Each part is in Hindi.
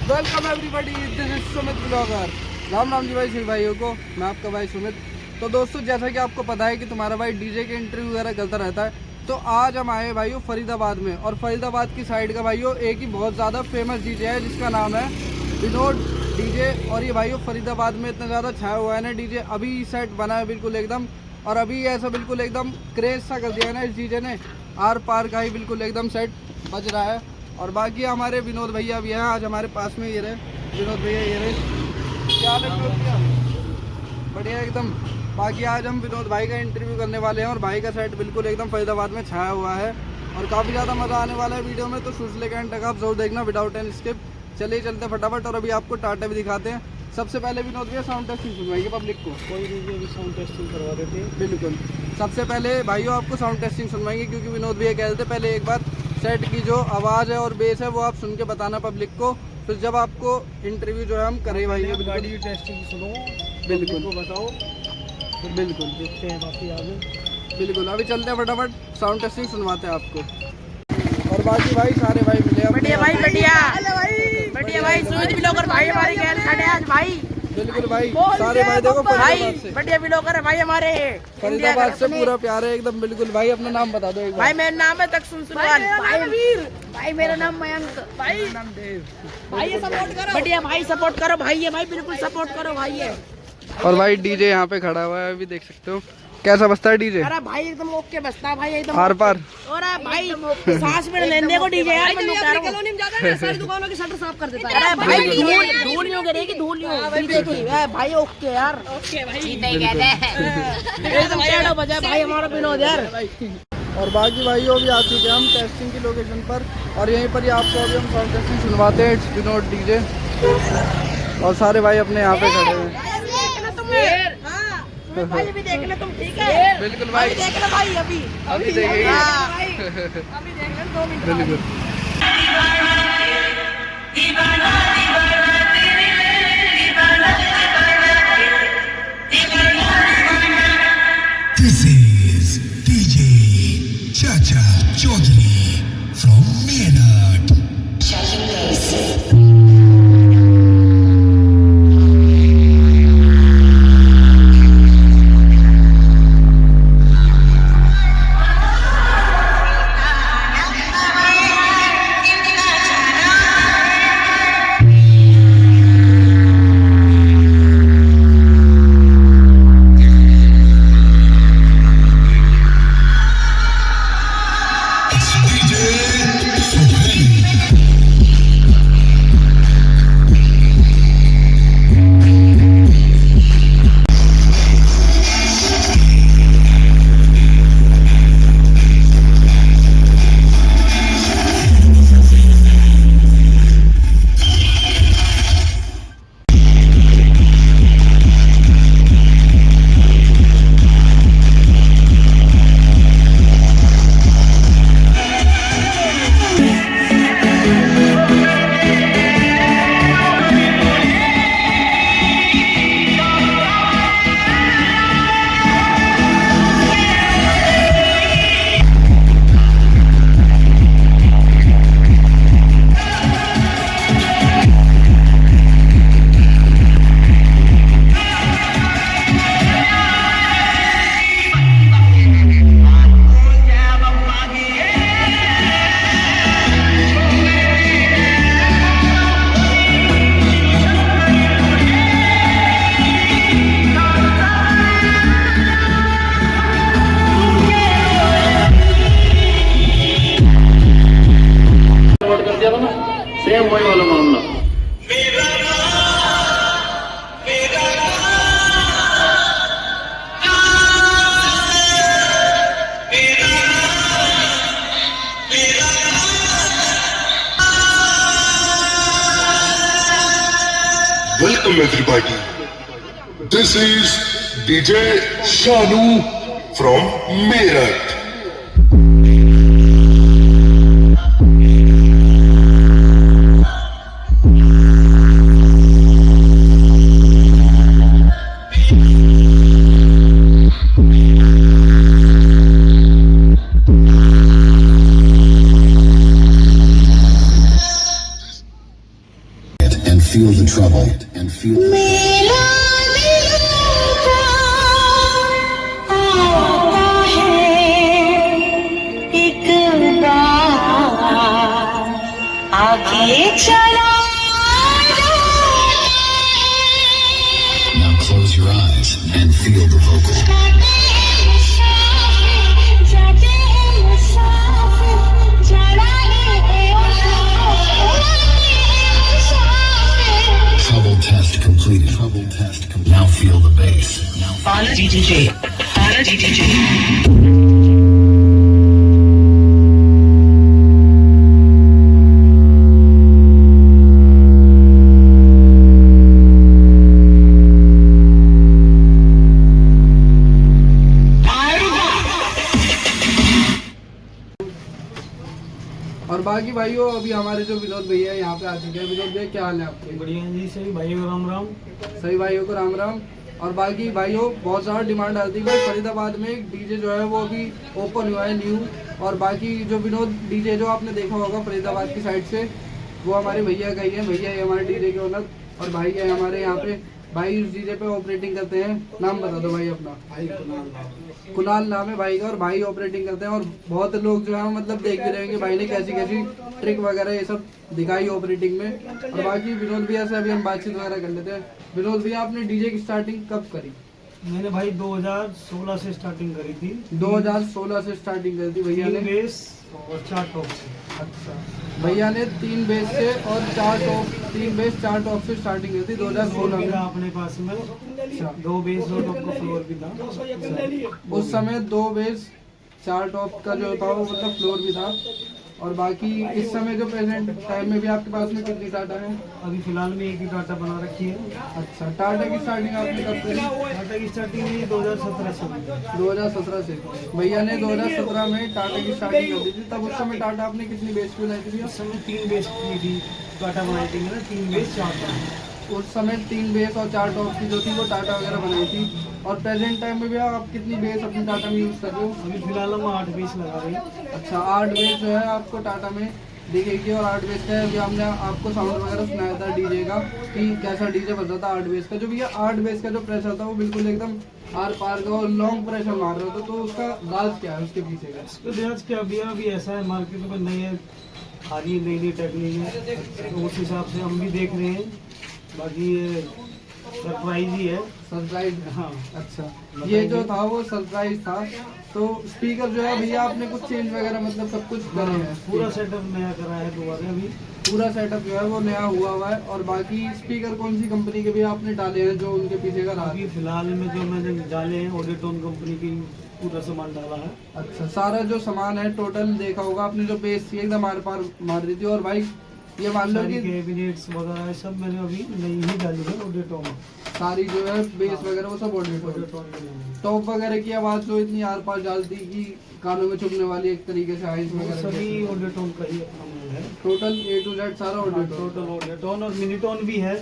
Welcome everybody, this is Sumit blogger. Ram Ram ji भाई सभी भाइयों को, मैं आपका भाई सुमित। तो दोस्तों, जैसा कि आपको पता है कि तुम्हारा भाई डीजे के इंटरव्यू वगैरह करता रहता है, तो आज हम आए भाइयों फरीदाबाद में। और फरीदाबाद की साइड का भाइयों एक ही बहुत ज़्यादा फेमस डीजे है जिसका नाम है विनोद डीजे। और ये भाइयों फरीदाबाद में इतना ज़्यादा छाया हुआ है ना डीजे, अभी सेट बना है बिल्कुल एकदम। और अभी ऐसा बिल्कुल एकदम क्रेज सा कर दिया है ना इस डीजे ने, आर पार का ही बिल्कुल एकदम सेट बज रहा है। और बाकी हमारे विनोद भैया भी हैं आज हमारे पास में, ये रहे विनोद भैया, ये रहे। क्या हाल है विनोद भैया? बढ़िया एकदम। बाकी आज हम विनोद भाई का इंटरव्यू करने वाले हैं और भाई का सेट बिल्कुल एकदम फरीदाबाद में छाया हुआ है और काफ़ी ज़्यादा मज़ा आने वाला है वीडियो में। तो शुरू से लेकर एंड तक आप जरूर देखना विदाउट एनी स्किप। चलिए चलते फटाफट और अभी आपको टाटा भी दिखाते हैं। सबसे पहले विनोद भैया साउंड टेस्टिंग सुनवाइए पब्लिक को। कोई नहीं, अभी साउंड टेस्टिंग करवा देते हैं। बिल्कुल, सबसे पहले भाइयों आपको साउंड टेस्टिंग सुनवाएंगे क्योंकि विनोद भैया कह रहे थे पहले एक बार सेट की जो आवाज़ है और बेस है वो आप सुन के बताना पब्लिक को, फिर जब आपको इंटरव्यू जो है हम करें भाई। गाड़ी की टेस्टिंग सुनो, बिल्कुल को बताओ, फिर बिल्कुल देखते हैं बाकी आगे। बिल्कुल, अभी चलते हैं फटाफट साउंड टेस्टिंग सुनवाते हैं आपको। और बाकी भाई सारे भाई मिले हैं। बढ़िया भाई, बढ़िया बढ़िया भाई, सुमित ब्लॉगर भाई हमारे घर खड़े आज भाई। बिल्कुल भाई, सारे भाई देखो भाई फरीदाबाद से, बढ़िया ब्लॉगर है भाई हमारे फरीदाबाद से पूरा प्यार है एकदम। बिल्कुल भाई, अपना नाम बता दो एक बार। भाई मेरा नाम है तकसुम सुनवाल। भाई मेरा नाम मयंक। भाई नाम देव। भाई ये सपोर्ट करो, बढ़िया भाई सपोर्ट करो भाई, ये भाई बिल्कुल सपोर्ट करो भाई ये। और भाई डीजे यहाँ पे खड़ा हुआ है, अभी देख सकते हो कैसा बजता है डीजे। अरे भाई एकदम ओके बसता है भाई, एकदम आर पार। और भाई सांस में लेने को डीजे यार, मैं कह रहा हूं कॉलोनी में जाता है, सारी दुकानों की शटर साफ कर देता है। अरे भाई धूल नहीं गिरेगी, धूल नहीं डीजे की भाई। ओके यार, ओके भाई नहीं कहते हैं एकदम चढ़ो बजा भाई हमारा विनोद यार। और बाकी भाइयों भी आ चुके हैं हम टेस्टिंग की लोकेशन पर और यहीं पर ही आपको अभी हम साउंड टेस्टिंग सुनवाते हैं। इट्स विनोद डीजे और सारे भाई अपने यहाँ पे खड़े हैं। भाई भी देखना तुम, ठीक है? बिल्कुल भाई, देखना भाई अभी देखेंगे। अभी देखना 2 मिनट। बिल्कुल। This is DJ Chacha Chaudhary from Meerut. Same वही वाला मामला। Welcome everybody. This is DJ Shanu from Meerut. quiet and feel the Now close your eyes and feel the vocal. Trouble test completed. Now feel the bass. Honor DDJ. Honor DDJ. और बाकी भाइयों अभी हमारे जो विनोद भैया यहाँ पे आ चुके हैं। विनोद भैया क्या हाल है आपके? बढ़िया जी, सही भाइयों राम राम। सही भाइयों को राम राम। और बाकी भाइयों बहुत ज़्यादा डिमांड आती है भाई, फरीदाबाद में एक डीजे जो है वो अभी ओपन हुआ है न्यू। और बाकी जो विनोद डीजे जो आपने देखा होगा फरीदाबाद की साइड से, वो हमारे भैया का ही है। भैया है हमारे डीजे के ओनर और भाई है हमारे यहाँ पे। भाई इस डीजे पे ऑपरेटिंग करते हैं। नाम बता दो भाई अपना। भाई कुणाल नाम है भाई का और भाई ऑपरेटिंग करते हैं। और बहुत लोग जो है मतलब देख भी रहेंगे भाई ने कैसी कैसी ट्रिक वगैरह ये सब दिखाई ऑपरेटिंग में। और बाकी विनोद भैया से अभी हम बातचीत वगैरह कर लेते हैं। विनोद भैया आपने डीजे की स्टार्टिंग कब करी? मैंने भाई 2016 से स्टार्टिंग करी थी। 2016 से स्टार्टिंग करी थी भैया ने। 3 बेस और 4 टॉप से। अच्छा, भैया ने 3 बेस से और 4 टॉप, 3 बेस 4 टॉप से स्टार्टिंग करी थी 2016 में। अपने पास में 2 बेस 2 टॉप का फ्लोर भी था। उस समय 2 बेस 4 टॉप का जो था वो मतलब फ्लोर भी था। और बाकी इस समय जो प्रेजेंट टाइम में भी आपके पास में कितनी टाटा है? अभी फिलहाल में एक ही टाटा बना रखी है। अच्छा, टाटा की स्टार्टिंग आपने कब करी? टाटा की स्टार्टिंग हुई 2017 से। 2017 से भैया ने 2017 में टाटा की स्टार्टिंग कर दी थी। तब उस समय टाटा आपने कितनी बेस पे लाई थी? उस समय 3 बेस की थी टाटा बनाई थी मैंने। 3 बेस 4 टॉप। उस समय 3 बेस और 4 टॉप की जो थी वो टाटा वगैरह बनाई थी। और प्रेजेंट टाइम में भी आप कितनी बेस अपनी टाटा में यूज़ कर रहे हो? अभी फिलहाल हम 8 बेस लगा रहे हैं। अच्छा, 8 बेस जो है आपको टाटा में दिखेगी। और 8 बेस का अभी हमने आपको साउंड वगैरह सुनाया था डीजे का कि कैसा डीजे बज रहा था 8 बेस का। जो भैया 8 बेस का जो प्रेशर था वो बिल्कुल एकदम आर पार का और लॉन्ग प्रेशर मार रहा था। तो उसका राज क्या है उसके पीछे का? इसको रियाज क्या भैया अभी ऐसा है मार्केट में नई आ रही है, नई टेक्निक है, तो उस हिसाब से हम भी देख रहे हैं। बाकी ये सरप्राइज ही है। सरप्राइज? हाँ। अच्छा, ये जो था वो सरप्राइज था। तो स्पीकर जो है भैया आपने कुछ चेंज वगैरह मतलब सब कुछ करे हैं? पूरा सेटअप नया करा है दोबारा अभी। पूरा सेटअप जो है वो नया हुआ है। और बाकी स्पीकर कौन सी कंपनी के भी आपने डाले हैं जो उनके पीछे का राज? अभी फिलहाल में जो मैंने डाले हैं ऑडियोटोन कंपनी की पूरा सामान डाला है। अच्छा, सारा जो सामान है टोटल देखा होगा आपने। जो बेस थी एकदम आर पार मार दी थी। और भाई ये मान लो कि कैबिनेट्स वगैरह सब मैंने अभी नई ही डाली है ऑडियोटोन। सारी जो है बेस वगैरह वो सब ऑडियोटोन टॉप वगैरह की आवाज़ जो इतनी आर पार डालती कि कानों में चुभने वाली एक तरीके से हाइस वगैरह सभी ऑडियोटोन का ही अपना माल है। टोटल A to Z सारा ऑडियोटोन। टोटल ऑडियोटोन और मिनीटोन भी है।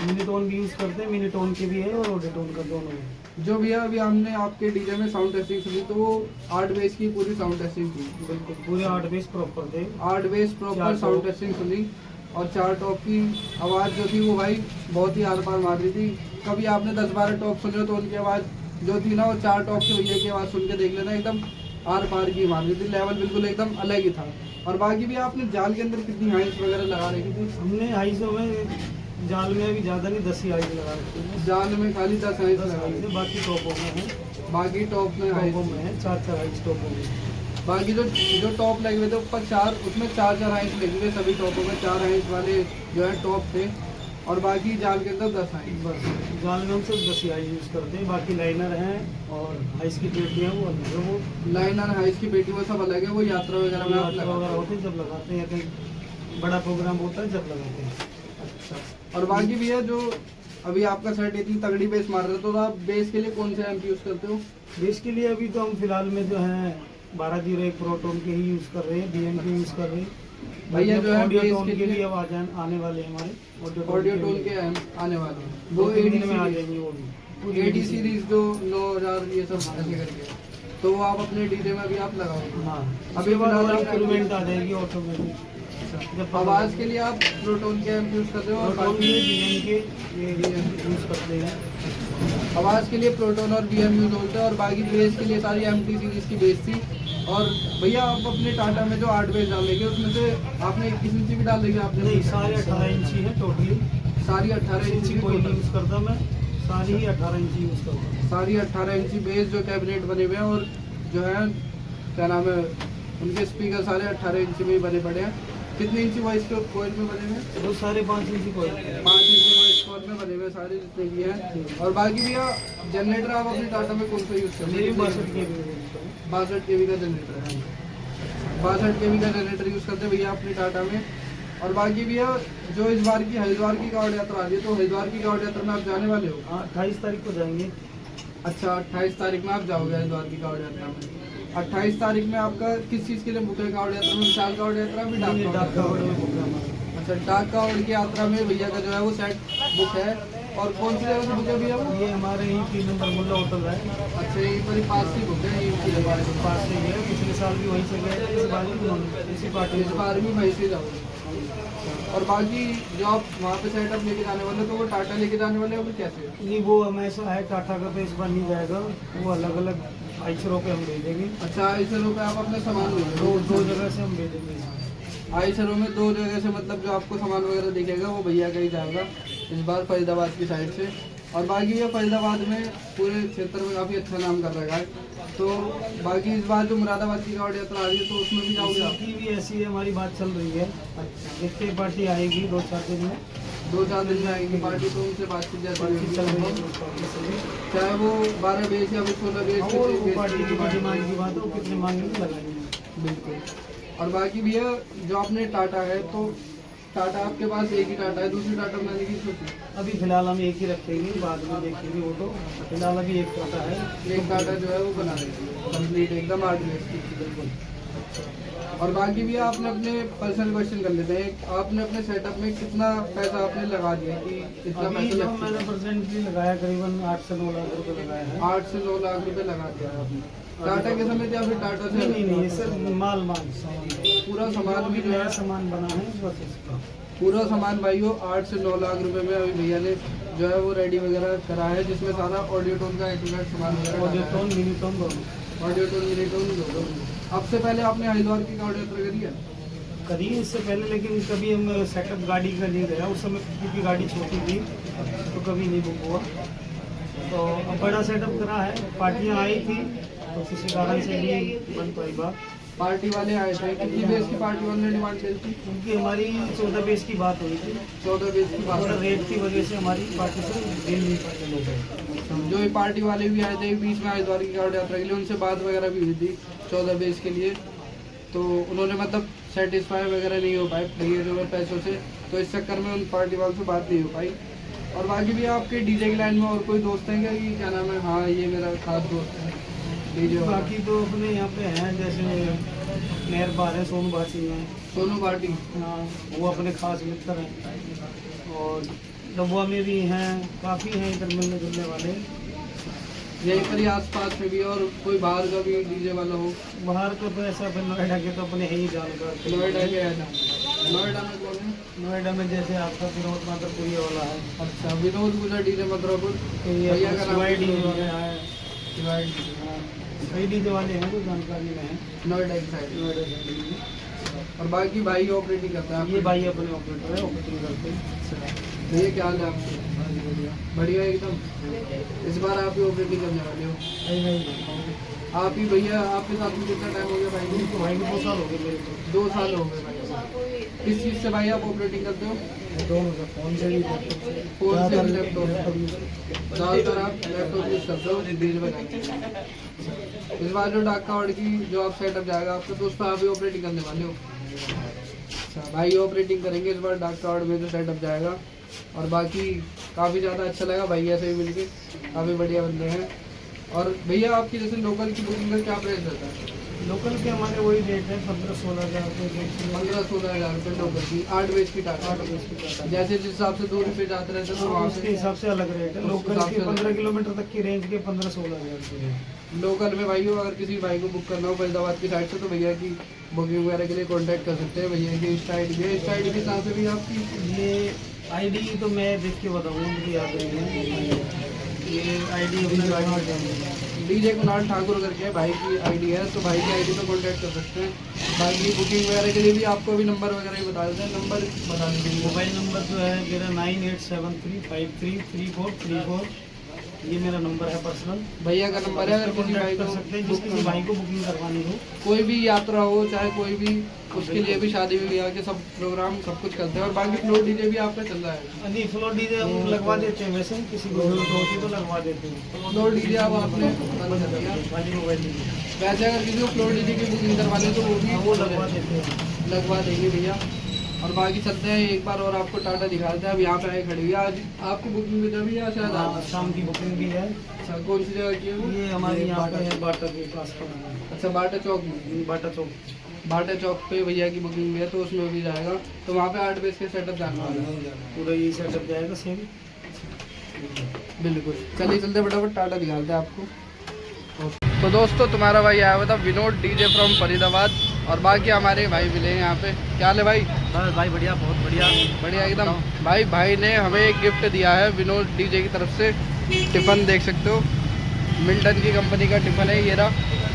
मिनीटोन भी यूज करते हैं, मिनीटोन के भी है और ऑडियोटोन का दोनों है। जो भैया अभी हमने आपके डीजे में साउंड टेस्टिंग सुनी तो वो 8 बेस की पूरी साउंड टेस्टिंग थी। बिल्कुल पूरे 8 बेस प्रॉपर थे। 8 बेस प्रॉपर साउंड टेस्टिंग सुनी। और 4 टॉप की आवाज़ जो थी वो भाई बहुत ही आर पार मार रही थी। कभी आपने 10-12 टॉप सुने तो उनकी आवाज़ जो थी ना वो 4 टॉप के भैया की आवाज़ सुन के देख लेना, एकदम आर पार की मार रही थी। लेवल बिल्कुल एकदम अलग ही था। और बाकी भी आपने जाल के अंदर कितनी हाइस वगैरह लगा रखी थी? हमने हाइसों में जाल में अभी ज़्यादा नहीं 10 ही हाइस लगा रखी है। जाल में खाली 10 हाइस लगा रही थी। बाकी टॉपों में है। बाकी टॉप में हाइस टॉपों में है 4 हाइस टॉपों में। बाकी जो टॉप लगे हुए थे ऊपर 4, उसमें 4 हाइस लगे हुए सभी टॉपों में। 4 हाइस वाले जो है टॉप थे। और बाकी जाल के अंदर 10 हाइस। बस जाल में हम सिर्फ 10 ही हाइस यूज़ करते हैं। बाकी लाइनर हैं और हाइस की पेटियाँ वो अलग है। वो लाइनर हाइस की पेटी वो सब अलग है। वो यात्रा वगैरह में आप यात्रा वगैरह लगाते होते हैं जब लगाते हैं, या कहीं बड़ा प्रोग्राम होता है जब लगाते हैं। हैं। अच्छा, और बाकी भी है जो अभी आपका सेट इतनी तगड़ी बेस मार रहे हो तो आप बेस के लिए कौन से एम्प यूज़ करते हो? बेस के लिए अभी तो हम फिलहाल में जो है 1201 प्रोटोन के ही यूज़ कर रहे हैं, BM के यूज़ कर रहे हैं। भैया जो है ऑडियोटोन बेस के लिए आवाज आने वाले हैं हमारे ऑडियो टोन के एम्प आने वाले हैं। वो वो AD में आ सीरीज, जाएंगे वो भी। AD सीरीज जो 9000 ये सब ऐसे करके, तो वो आप अपने डीजे में भी आप लगाओगे। हाँ अभी अभी फिलहाल फिलहाल आप इंक्रीमेंट आ जाएगी ऑटोमेटिक। अच्छा आवाज़ के लिए आप प्रोटोन के एम्प यूज़ करते हो और प्रोटोन बाकी के बीएम के ये यूज़ करते हैं। आवाज़ के लिए प्रोटोन और बीएम यूज़ होते हैं और बाकी बेस के लिए सारी एमटी सीरीज़ की बेस थी। और भैया आप अपने टाटा में जो 8 बेस डालेंगे उसमें से आपने 21 इंची भी डाल देंगे आपने? नहीं, सारे 18 इंची है टोटली। सारी 18 इंची इंची कोई नहीं यूज़ करता मैं, सारी ही 18 इंची यूज़ करता हूँ। सारी 18 इंची बेस जो कैबिनेट बने हुए हैं और जो है क्या नाम है उनके स्पीकर सारे 18 इंची में ही बने पड़े हैं। कितने इंची वॉइस कोयल में बने हुए हैं? वो सारे 5 इंची कोई 5 इंची वॉइस कोयल में बने हुए सारे जितने भी हैं। और बाकी भैया जनरेटर आप अपने टाटा में कौन सा यूज़ करते मेरी हैं? 62 के 62 kV का जनरेटर है। 62 kV का जनरेटर यूज़ करते हैं भैया अपने टाटा में। और बाकी भैया जो इस बार की हरिद्वार की कावड़ यात्रा आ रही है तो हरिद्वार की कावड़ यात्रा में आप जाने वाले हो? हाँ, 28 तारीख को जाएंगे। अच्छा 28 तारीख में आप जाओगे हरिद्वार की कावड़ यात्रा में। 28 तारीख में आपका किस चीज़ के लिए बुक है कावड़ यात्रा में? विशाल कावड़ यात्रा भी डाक डाक कावड़? कावड़ में बुक है हमारा। अच्छा डाक कावड़ की यात्रा में भैया का जो है वो सेट बुक है। और कौन सी जगह से बुक है भैया वो? ये हमारे ही 3 नंबर मुल्ला होटल है, अच्छा यहीं पर ही पास ही बुक है यहीं की हमारे पास से ही है। पिछले साल भी वहीं से गए, इस बार भी इसी पार्टी इस बार भी वहीं से जाओगे। और बाकी जो आप वहाँ पे सेटअप लेके जाने वाले हो तो वो टाटा लेके जाने वाले हो फिर कैसे? नहीं, वो हमेशा है टाटा का, तो इस बार नहीं जाएगा। वो अलग अलग आइसरों पे हम भेजेंगे। अच्छा आईसरों पे आप अपने सामान दो भेजोगे? दो जगह से हम भेजेंगे। आईसरों में 2 जगह से मतलब जो आपको सामान वगैरह दिखेगा वो भैया का ही जाएगा इस बार फरीदाबाद की साइड से। और बाकी ये फरीदाबाद में पूरे क्षेत्र में काफ़ी अच्छा नाम कर रखा है। तो बाकी इस बार जो मुरादाबाद की कावड़ यात्रा आ रही है तो उसमें भी जाओगे आप? की भी ऐसी है, हमारी बात चल रही है। देखते पार्टी आएगी 2-4 दिन में। 2-4 दिन में आएगी पार्टी तो उनसे बातचीत जैसे पार्टी चल रही होगी। है, चाहे वो 12 बेच या फिर 16 बेच वो किसी बेच पार्टी की की डिमांड की बात है, वो कितने मांगेंगे लगाएंगे। बिल्कुल। और बाकी भैया जो आपने टाटा है तो टाटा आपके पास एक ही टाटा है, दूसरी टाटा बनाने की सोची? अभी फिलहाल हम एक ही रखेंगे, बाद में देखेंगे वो तो। फिलहाल अभी एक टाटा है। एक टाटा जो है वो बना देंगे कंप्लीट एकदम 8 बेच की बिल्कुल। और बाकी भी आपने अपने पर्सनल क्वेश्चन कर लेते हैं। आपने अपने सेटअप में कितना पैसा आपने लगा दिया कि इतना अभी पैसा जो लग मैंने परसेंटली लगाया करीबन 8 से 9 लाख रुपए लगाया है। 8 से 9 लाख रुपए लगा दिया है आपने टाटा के समेत या फिर टाटा से? नहीं, ये सब माल सामान पूरा सामान भी जो नया है सामान बना है बस इसका। पूरा सामान भाइयों 8 से 9 लाख रुपए में अभी भैया ने जो है वो रेडी वगैरह करा है जिसमें सारा ऑडियो टोन का एटीट्यूड सामान वगैरह ऑडियो डाला है। टोन मिनी टोन दोनों ऑडियो टोन मिनी टोन दोनों। अब से पहले आपने हरिद्वार की कावड़ यात्रा करी है? करी इससे पहले, लेकिन कभी हम सेटअप गाड़ी का नहीं गया उस समय क्योंकि गाड़ी छोटी थी तो कभी नहीं बुक हुआ। तो अब बड़ा सेटअप करा है, पार्टियाँ आई थी तो किसी कारण से नहीं बन पाई बात। पार्टी वाले आए थे, कितनी बेस की पार्टी वाले ने डिमांड की थी? क्योंकि हमारी 14 बेस की बात हुई थी, 14 बेस की बात और रेट की वजह से हमारी पार्टी से डील नहीं पाते लोग। जो ये पार्टी वाले भी आए थे बीच में हरिद्वार की कावड़ यात्रा के लिए, उनसे बात वगैरह भी हुई थी 14 बेस के लिए। तो उन्होंने मतलब सेटिस्फाई वगैरह नहीं हो पाए भैया जो है पैसों से, तो इस चक्कर में उन पार्टी वालों से बात नहीं हो पाई। और बाकी भी आपके डीजे की लाइन में और कोई दोस्त हैं क्या कि क्या नाम है? हाँ ये मेरा खास दोस्त है डीजे वाला। बाकी तो अपने यहाँ पे हैं, जैसे मेहरबान है, सोनू भाटी हैं। सोनू पार्टी हाँ, वो अपने खास मित्र हैं। और डबुआ में भी हैं, काफ़ी हैं इधर मिलने जुलने वाले। यहीं पर ही आसपास में भी और कोई बाहर का भी डीजे वाला हो? बाहर का तो ऐसा फिर नोएडा के तो अपने ही जानकार। नोएडा के है ना? नोएडा में कौन है? नोएडा में जैसे आपका विनोद माधरपुरी वाला है, अच्छा विनोद गुजर डीजे मधुरापुर तो ये भैया का नाम शिवाई डी वाले हैं। शिवाय डी। हाँ, कई डीजे वाले हैं जो जानकारी में हैं नोएडा की साइड। नोएडा साइड में। और बाकी भाई ऑपरेटिंग करता है ये भाई अपने ऑपरेटर है, ऑपरेटिंग करते हैं। भैया क्या हाल है आपके? बढ़िया एकदम। इस बार आप ही ऑपरेटिंग करने वाले हो? आप ही भैया आपके साथ में कितना टाइम हो गया भाई? तो भाई को 2 साल हो गए मेरे को। 2 साल हो गए भाई। किस चीज़ से भाई आप ऑपरेटिंग करते हो? दोनों से, फोन से भी लैपटॉप से। फोन से लैपटॉप ज़्यादातर आप लैपटॉप यूज़ करते हो डीजे बनाने। इस बार जो डाक कावड़ की जो आप सेटअप जाएगा आपका तो उस पर आप ही ऑपरेटिंग करने वाले हो? अच्छा भाई ऑपरेटिंग करेंगे इस बार डाक कावड़ में जो सेटअप जाएगा। और बाकी काफ़ी ज़्यादा अच्छा लगा भैया से भी मिलके, काफ़ी बढ़िया बंदे हैं। और भैया आपकी जैसे लोकल की बुकिंग का क्या प्राइस रहता है? लोकल के हमारे वही रेट है 15-16 हज़ार रुपये रेट से 15-16 हज़ार रुपये लोकल की 8 बेच की टाटा। 8 बजे की टाटा। जैसे जिस हिसाब से दूरी पे जाते रहते हैं तो वहाँ उसके से हिसाब से अलग रेट है। उस लोकल हिसाब के से 15 किलोमीटर तक की रेंज के 15-16 हज़ार रुपये रेट। लोकल में भाई अगर किसी भाई को बुक करना हो फरीदाबाद की साइड से तो भैया की बुकिंग वगैरह के लिए कांटेक्ट कर सकते हैं। भैया की इंस्टा आई डी के साथ भी आपकी ये आईडी तो मैं देख के बताऊँगा, मुझे याद नहीं है। ये आईडी अपनी गाड़ी में जाएंगे। डीजे कुणाल ठाकुर करके भाई की आईडी है, तो भाई की आईडी पे कांटेक्ट कर सकते हैं। भाई की बुकिंग वगैरह के लिए भी आपको अभी नंबर वगैरह भी बता देते हैं। नंबर बता दीजिए। मोबाइल नंबर जो है मेरा 9873533434, ये मेरा नंबर है पर्सनल। भैया का नंबर है, अगर किसी भाई कॉन्टैक्ट को कर सकते हैं, जिस बुक किसी करना भाई हो, को बुकिंग करवानी हो। कोई भी यात्रा हो चाहे कोई भी, उसके लिए भी शादी ब्याह के सब प्रोग्राम सब कुछ करते हैं। और बाकी फ्लोर डीजे भी आपका चल रहा है। नहीं, फ्लोर डीजे हम लगवा देते हैं, वैसे किसी को जरूरत होती तो लगवा देते हैं। फ्लोर डीजे अब आपने बंद कर दिया। खाली मोबाइल डीजे वैसे अगर किसी को फ्लोर डीजे की बुकिंग करवानी है तो वो भी वो लगवा देते हैं। लगवा देंगे भैया। और बाकी चलते हैं एक बार और आपको टाटा दिखाते हैं। अब यहाँ पे आए खड़ी हुई है। आज आपको बुकिंग भी तभी या शायद हाँ, आज? शाम की बुकिंग भी है। अच्छा, कौन सी जगह की है वो? ये हमारी यहाँ पे है बाटा के पास पर है। अच्छा, बाटा चौक में। बाटा चौक। बाटा चौक पे भैया की बुकिंग भी है, तो उसमें भी जाएगा। तो वहाँ पे 8 बजे के सेटअप जाने वाला है। पूरा ये सेटअप जाएगा सेम। बिल्कुल, चलिए चलते फटाफट टाटा दिखाते हैं आपको। तो दोस्तों तुम्हारा भाई आया हुआ था विनोद डीजे फ्रॉम फरीदाबाद, और बाकी हमारे भाई मिले हैं यहाँ पे। क्या हाल है भाई? बस भाई बढ़िया, बहुत बढ़िया बढ़िया एकदम। भाई ने हमें एक गिफ्ट दिया है विनोद डीजे की तरफ से। टिफ़न देख सकते हो, मिल्टन की कंपनी का टिफ़न है ये रहा।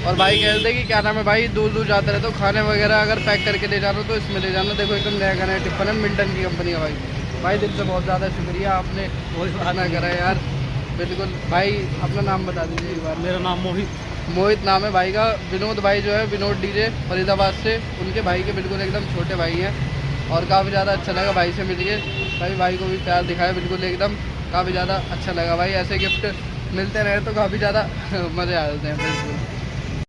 और भाई कहते थे कि क्या नाम है भाई, दूर दूर जाते रहे तो खाने वगैरह अगर पैक करके ले जाना तो इसमें ले जाना। देखो एकदम नया नया टिफ़न है मिल्टन की कंपनी का। भाई दिल से बहुत ज़्यादा शुक्रिया, आपने खाना करा यार। बिल्कुल भाई, अपना नाम बता दीजिए एक बार। मेरा नाम मोहित नाम है भाई का। विनोद भाई जो है विनोद डीजे फरीदाबाद से, उनके भाई के बिल्कुल एकदम छोटे भाई हैं। और काफ़ी ज़्यादा अच्छा लगा भाई से मिल के। भाई को भी प्यार दिखाया बिल्कुल एकदम, काफ़ी ज़्यादा अच्छा लगा भाई। ऐसे गिफ्ट मिलते रहे तो काफ़ी ज़्यादा मज़े आ जाते हैं बिल्कुल।